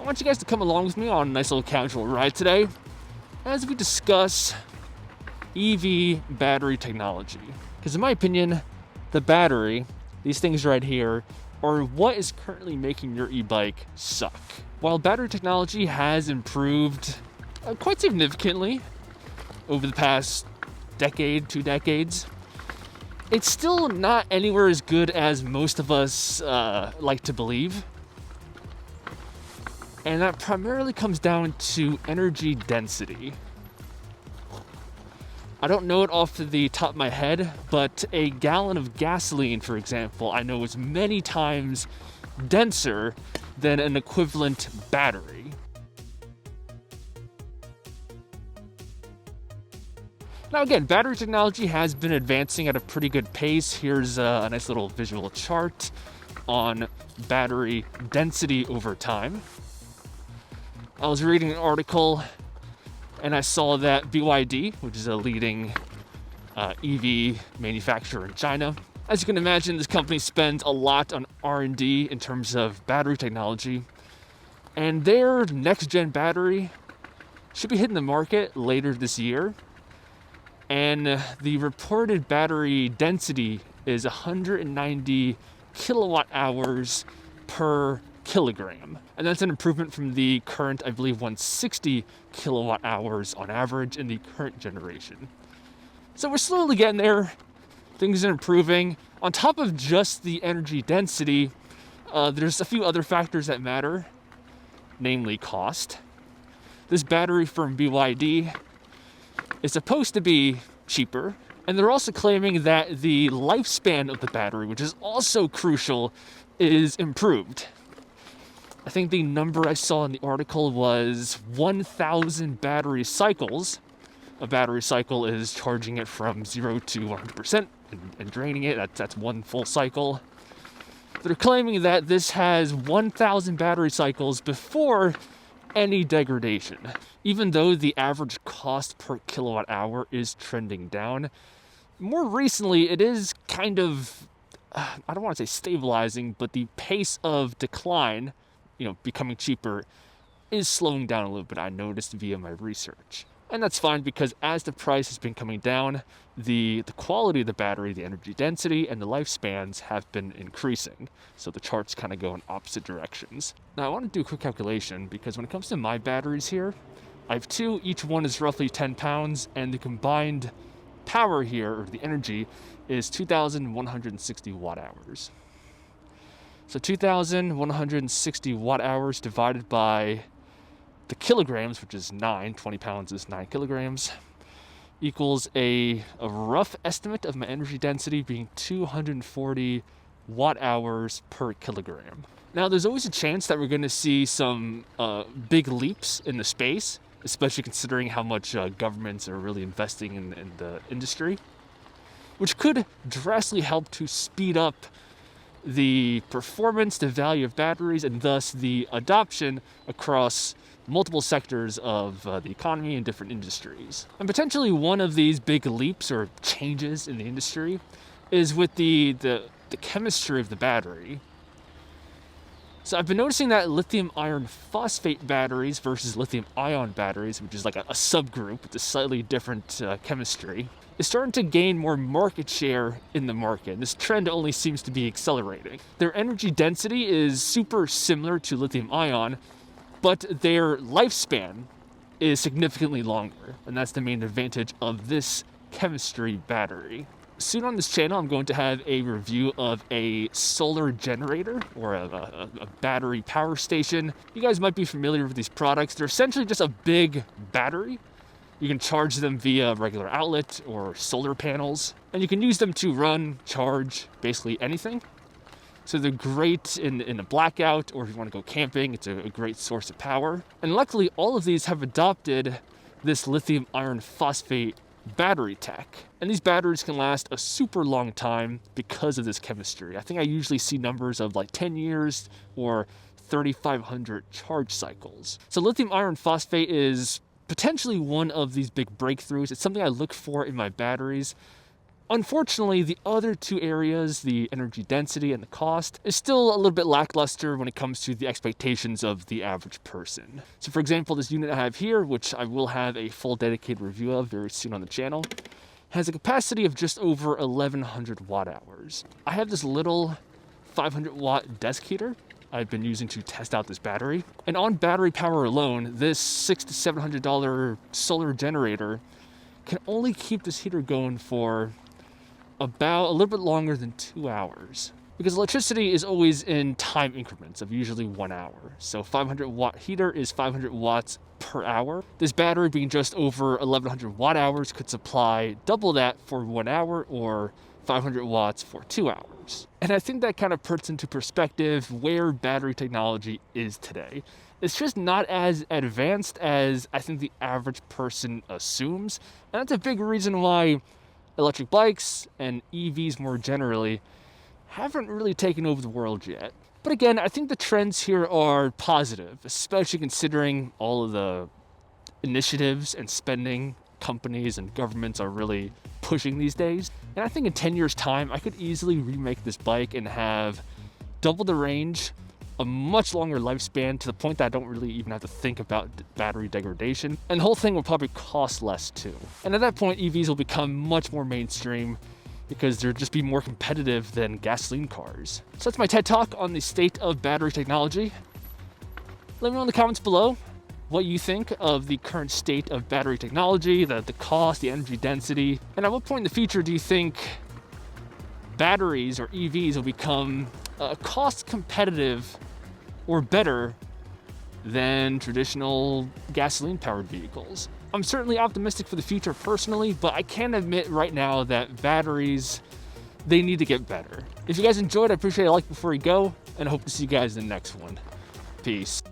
want you guys to come along with me on a nice little casual ride today as we discuss EV battery technology. Because in my opinion, the battery, these things right here, are what is currently making your e-bike suck. While battery technology has improved quite significantly over the past decade, 2 decades, it's still not anywhere as good as most of us like to believe. And that primarily comes down to energy density. I don't know it off the top of my head, but a gallon of gasoline, for example, I know is many times denser than an equivalent battery. Now again, battery technology has been advancing at a pretty good pace. Here's a nice little visual chart on battery density over time. I was reading an article and I saw that BYD, which is a leading EV manufacturer in China, as you can imagine, this company spends a lot on R&D in terms of battery technology, and their next-gen battery should be hitting the market later this year, and the reported battery density is 190 kilowatt hours per kilogram. And that's an improvement from the current, I believe, 160 kilowatt hours on average in the current generation. So we're slowly getting there. Things are improving. On top of just the energy density, there's a few other factors that matter, namely cost. This battery from BYD is supposed to be cheaper, and they're also claiming that the lifespan of the battery, which is also crucial, is improved. I think the number I saw in the article was 1,000 battery cycles. A battery cycle is charging it from 0 to 100% and draining it. That's one full cycle. They're claiming that this has 1,000 battery cycles before any degradation. Even though the average cost per kilowatt hour is trending down, more recently it is kind of, I don't want to say stabilizing, but the pace of decline, becoming cheaper, is slowing down a little bit, I noticed via my research. And that's fine, because as the price has been coming down, the quality of the battery, the energy density, and the lifespans have been increasing. So the charts kind of go in opposite directions. Now I want to do a quick calculation, because when it comes to my batteries here, I have 2, each one is roughly 10 pounds, and the combined power here, or the energy, is 2,160 watt hours. So 2,160 watt hours divided by the kilograms, which is 9, 20 pounds is 9 kilograms, equals a rough estimate of my energy density being 240 watt hours per kilogram. Now, there's always a chance that we're going to see some big leaps in the space, especially considering how much governments are really investing in the industry, which could drastically help to speed up the performance, the value of batteries, and thus the adoption across multiple sectors of the economy and different industries. And potentially one of these big leaps or changes in the industry is with the chemistry of the battery. So I've been noticing that lithium iron phosphate batteries versus lithium ion batteries, which is like a subgroup with a slightly different chemistry, is starting to gain more market share in the market. This trend only seems to be accelerating. Their energy density is super similar to lithium ion, but their lifespan is significantly longer, and that's the main advantage of this chemistry battery. Soon on this channel, I'm going to have a review of a solar generator or a battery power station. You guys might be familiar with these products. They're essentially just a big battery. You can charge them via regular outlet or solar panels, and you can use them to run, charge, basically anything. So they're great in a blackout, or if you want to go camping, it's a great source of power. And luckily, all of these have adopted this lithium iron phosphate battery tech. And these batteries can last a super long time because of this chemistry. I think I usually see numbers of like 10 years or 3,500 charge cycles. So lithium iron phosphate is potentially one of these big breakthroughs. It's something I look for in my batteries Unfortunately, the other two areas, the energy density and the cost, is still a little bit lackluster when it comes to the expectations of the average person. So for example, this unit I have here, which I will have a full dedicated review of very soon on the channel, has a capacity of just over 1100 watt hours. I have this little 500 watt desk heater I've been using to test out this battery. And on battery power alone, this $600 to $700 solar generator can only keep this heater going for about a little bit longer than 2 hours. Because electricity is always in time increments of usually 1 hour. So 500 watt heater is 500 watts per hour. This battery being just over 1100 watt hours could supply double that for 1 hour or 500 watts for 2 hours. And I think that kind of puts into perspective where battery technology is today. It's just not as advanced as I think the average person assumes. And that's a big reason why electric bikes and EVs more generally haven't really taken over the world yet. But again, I think the trends here are positive, especially considering all of the initiatives and spending companies and governments are really pushing these days. And I think in 10 years' time, I could easily remake this bike and have double the range, a much longer lifespan, to the point that I don't really even have to think about battery degradation. And the whole thing will probably cost less too. And at that point, EVs will become much more mainstream because they'll just be more competitive than gasoline cars. So that's my TED Talk on the state of battery technology. Let me know in the comments below what you think of the current state of battery technology, the cost, the energy density, and at what point in the future do you think batteries or EVs will become cost competitive or better than traditional gasoline-powered vehicles? I'm certainly optimistic for the future personally, but I can admit right now that batteries, they need to get better. If you guys enjoyed, I appreciate a like before you go, and I hope to see you guys in the next one. Peace.